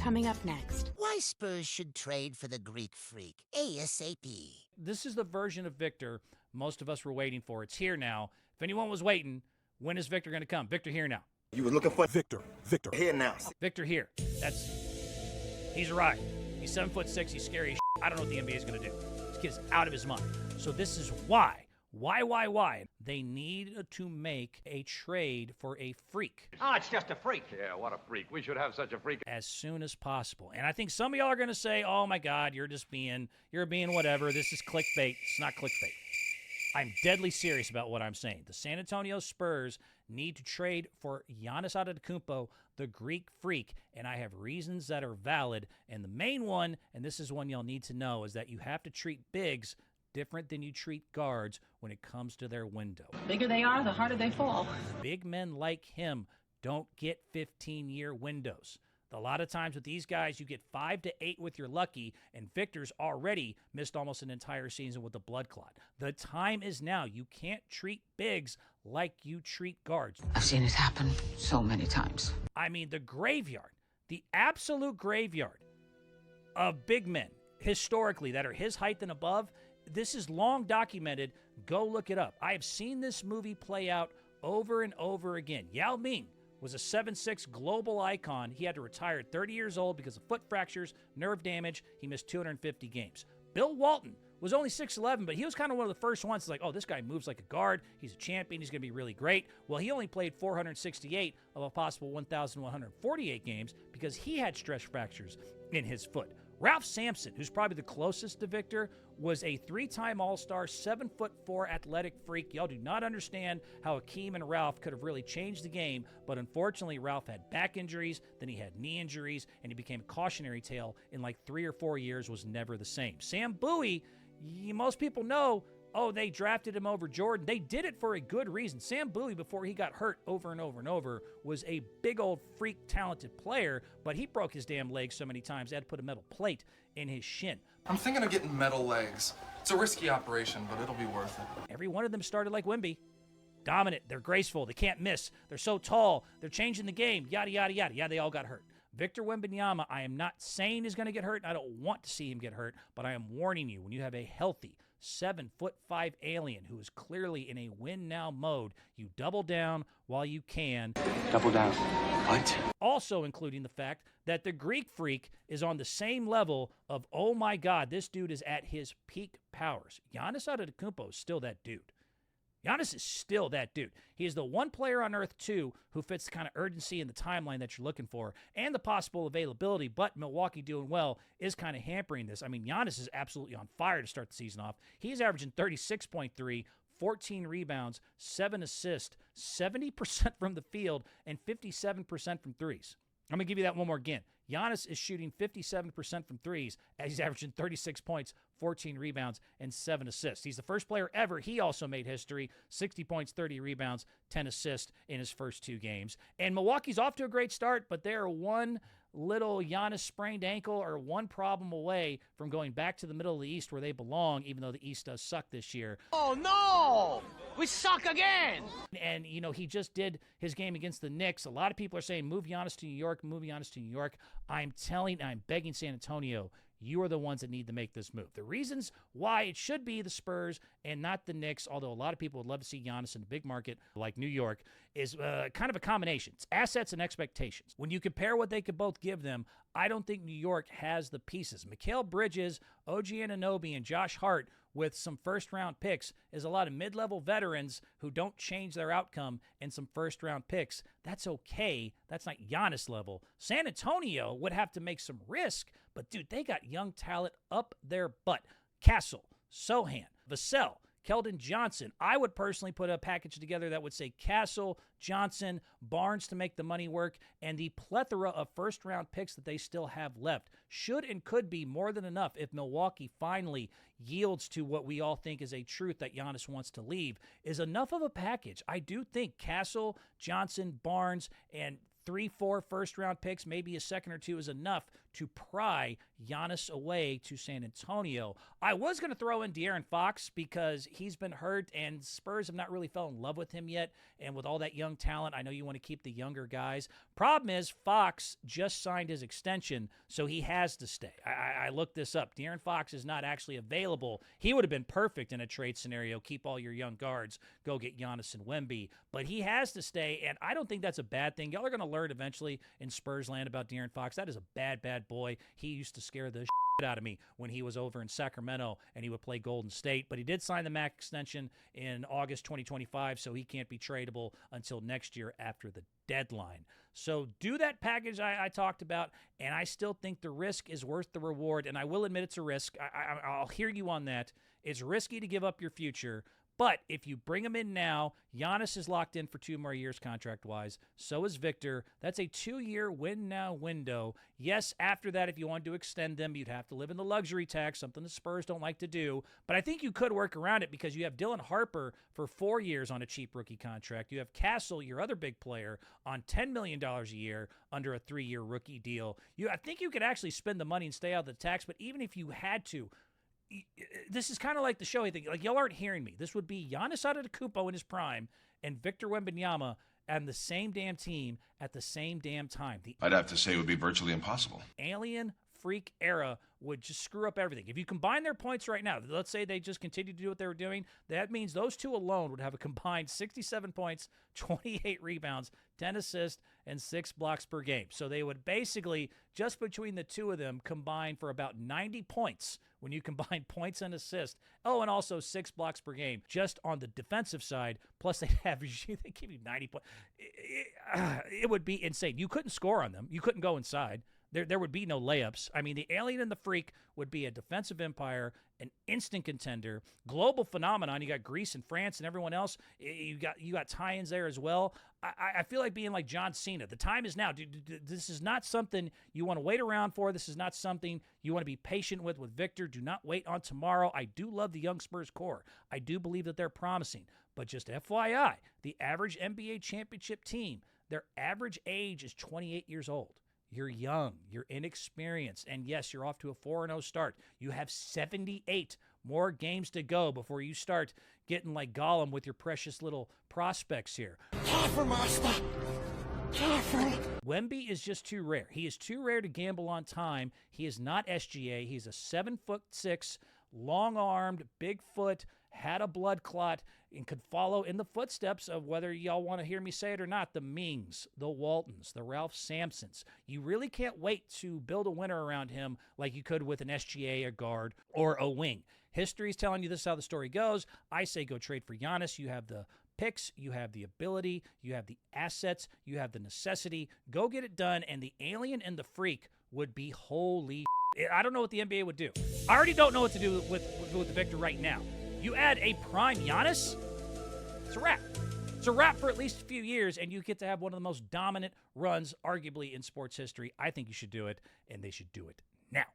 coming up next. Why Spurs should trade for the Greek freak ASAP. This is the version of Victor most of us were waiting for. It's here now. If anyone was waiting, when is Victor going to come? Victor here now. You were looking for Victor here now. Victor here. He's arrived. He's 7'6". He's scary as shit. I don't know what the NBA is going to do. This kid is out of his mind. So this is why. Why? They need to make a trade for a freak. Oh, it's just a freak. Yeah, what a freak. We should have such a freak. As soon as possible. And I think some of y'all are going to say, oh my God, you're being whatever. This is clickbait. It's not clickbait. I'm deadly serious about what I'm saying. The San Antonio Spurs need to trade for Giannis Antetokounmpo, the Greek freak, and I have reasons that are valid. And the main one, and this is one y'all need to know, is that you have to treat bigs different than you treat guards when it comes to their window. The bigger they are, the harder they fall. Big men like him don't get 15-year windows. A lot of times with these guys, you get 5 to 8 with your lucky, and Victor's already missed almost an entire season with a blood clot. The time is now. You can't treat bigs like you treat guards. I've seen it happen so many times. I mean, the graveyard, the absolute graveyard of big men, historically, that are his height and above, this is long documented. Go look it up. I have seen this movie play out over and over again. Yao Ming was a 7'6" global icon. He had to retire at 30 years old because of foot fractures, nerve damage. He missed 250 games. Bill Walton was only 6'11", but he was kind of one of the first ones to like, oh, this guy moves like a guard. He's a champion. He's going to be really great. Well, he only played 468 of a possible 1,148 games because he had stress fractures in his foot. Ralph Sampson, who's probably the closest to Victor, was a 3-time All-Star, 7'4" athletic freak. Y'all do not understand how Akeem and Ralph could have really changed the game, but unfortunately, Ralph had back injuries, then he had knee injuries, and he became a cautionary tale in like 3 or 4 years, was never the same. Sam Bowie, most people know, oh, they drafted him over Jordan. They did it for a good reason. Sam Bowie, before he got hurt over and over and over, was a big old freak talented player, but he broke his damn leg so many times, they had to put a metal plate in his shin. I'm thinking of getting metal legs. It's a risky operation, but it'll be worth it. Every one of them started like Wemby. Dominant, they're graceful, they can't miss, they're so tall, they're changing the game, yada, yada, yada. Yeah, they all got hurt. Victor Wembanyama, I am not saying is going to get hurt. I don't want to see him get hurt, but I am warning you, when you have a healthy 7'5" alien who is clearly in a win-now mode, you double down while you can. Double down. What? Also including the fact that the Greek freak is on the same level of, oh my God, this dude is at his peak powers. Giannis Antetokounmpo is still that dude. Giannis is still that dude. He is the one player on Earth, too, who fits the kind of urgency and the timeline that you're looking for and the possible availability, but Milwaukee doing well is kind of hampering this. I mean, Giannis is absolutely on fire to start the season off. He's averaging 36.3, 14 rebounds, 7 assists, 70% from the field, and 57% from threes. I'm going to give you that one more again. Giannis is shooting 57% from threes as he's averaging 36 points, 14 rebounds, and 7 assists. He's the first player ever. He also made history, 60 points, 30 rebounds, 10 assists in his first 2 games. And Milwaukee's off to a great start, but they're one little Giannis sprained ankle or one problem away from going back to the middle of the East where they belong, even though the East does suck this year. Oh, no! We suck again! And, you know, he just did his game against the Knicks. A lot of people are saying, move Giannis to New York, move Giannis to New York. I'm begging San Antonio, you are the ones that need to make this move. The reasons why it should be the Spurs and not the Knicks, although a lot of people would love to see Giannis in a big market like New York, is kind of a combination. It's assets and expectations. When you compare what they could both give them, I don't think New York has the pieces. Mikal Bridges, OG Anunoby, and Josh Hart with some first-round picks is a lot of mid-level veterans who don't change their outcome and some first-round picks. That's okay. That's not Giannis level. San Antonio would have to make some risk, but, dude, they got young talent up their butt. Castle, Sohan, Vassell, Keldon Johnson. I would personally put a package together that would say Castle, Johnson, Barnes to make the money work, and the plethora of first-round picks that they still have left should and could be more than enough if Milwaukee finally yields to what we all think is a truth that Giannis wants to leave, is enough of a package. I do think Castle, Johnson, Barnes, and 3-4 first-round picks, maybe a second or two is enough to pry Giannis away to San Antonio. I was going to throw in De'Aaron Fox because he's been hurt, and Spurs have not really fell in love with him yet. And with all that young talent, I know you want to keep the younger guys. Problem is, Fox just signed his extension, so he has to stay. I looked this up. De'Aaron Fox is not actually available. He would have been perfect in a trade scenario. Keep all your young guards, go get Giannis and Wemby. But he has to stay, and I don't think that's a bad thing. Y'all are going to learn eventually in Spurs land about De'Aaron Fox. That is a bad, bad boy. He used to scare the shit out of me when he was over in Sacramento and he would play Golden State. But he did sign the max extension in August 2025, so he can't be tradable until next year after the deadline. So do that package I talked about, and I still think the risk is worth the reward. And I will admit it's a risk. I'll hear you on that. It's risky to give up your future. But if you bring him in now, Giannis is locked in for 2 more years contract-wise. So is Victor. That's a 2-year win-now window. Yes, after that, if you want to extend them, you'd have to live in the luxury tax, something the Spurs don't like to do. But I think you could work around it because you have Dylan Harper for 4 years on a cheap rookie contract. You have Castle, your other big player, on $10 million a year under a 3-year rookie deal. I think you could actually spend the money and stay out of the tax, but even if you had to, this is kind of like the show. I think, like, y'all aren't hearing me. This would be Giannis Antetokounmpo in his prime and Victor Wembanyama and the same damn team at the same damn time. I'd have to say it would be virtually impossible. Alien freak era would just screw up everything. If you combine their points right now, let's say they just continue to do what they were doing, that means those two alone would have a combined 67 points, 28 rebounds, 10 assists, and 6 blocks per game. So they would basically, just between the two of them, combine for about 90 points when you combine points and assists. Oh, and also 6 blocks per game just on the defensive side. Plus, they give you 90 points. It would be insane. You couldn't score on them. You couldn't go inside. There would be no layups. I mean, the Alien and the Freak would be a defensive empire, an instant contender, global phenomenon. You got Greece and France and everyone else. You got tie-ins there as well. I feel like being like John Cena. The time is now. This is not something you want to wait around for. This is not something you want to be patient with Victor. Do not wait on tomorrow. I do love the young Spurs core. I do believe that they're promising. But just FYI, the average NBA championship team, their average age is 28 years old. You're young, you're inexperienced, and yes, you're off to a 4-0 start. You have 78 more games to go before you start getting like Gollum with your precious little prospects here. Wemby is just too rare. He is too rare to gamble on time. He is not SGA. He's a 7'6", long-armed, big foot, had a blood clot, and could follow in the footsteps of, whether y'all want to hear me say it or not, the Mings, the Waltons, the Ralph Sampsons. You really can't wait to build a winner around him like you could with an SGA, a guard, or a wing. History's telling you this is how the story goes. I say go trade for Giannis. You have the picks, you have the ability, you have the assets, you have the necessity. Go get it done, and the Alien and the Freak would be holy shit. I don't know what the NBA would do. I already don't know what to do with Victor right now. You add a prime Giannis, it's a wrap. It's a wrap for at least a few years, and you get to have one of the most dominant runs, arguably, in sports history. I think you should do it, and they should do it now.